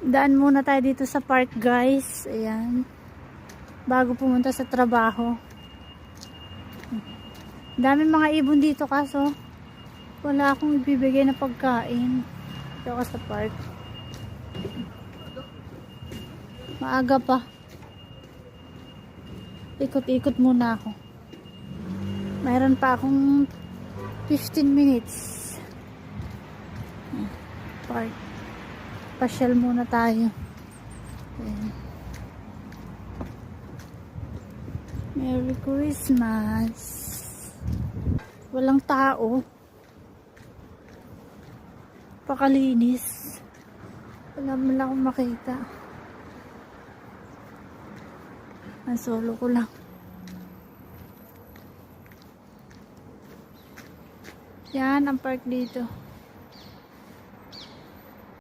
Daan muna tayo dito sa park, guys. Ayan. Bago pumunta sa trabaho. Daming mga ibon dito kaso wala akong ibibigay na pagkain. Dito ako sa park. Maaga pa. Ikot-ikot muna ako. Mayroon pa akong 15 minutes. Park. Pasyal muna tayo. Ayan. Merry Christmas. Walang tao. Pakalinis. Wala mo lang akong makita. Ang solo ko lang. Yan ang park dito.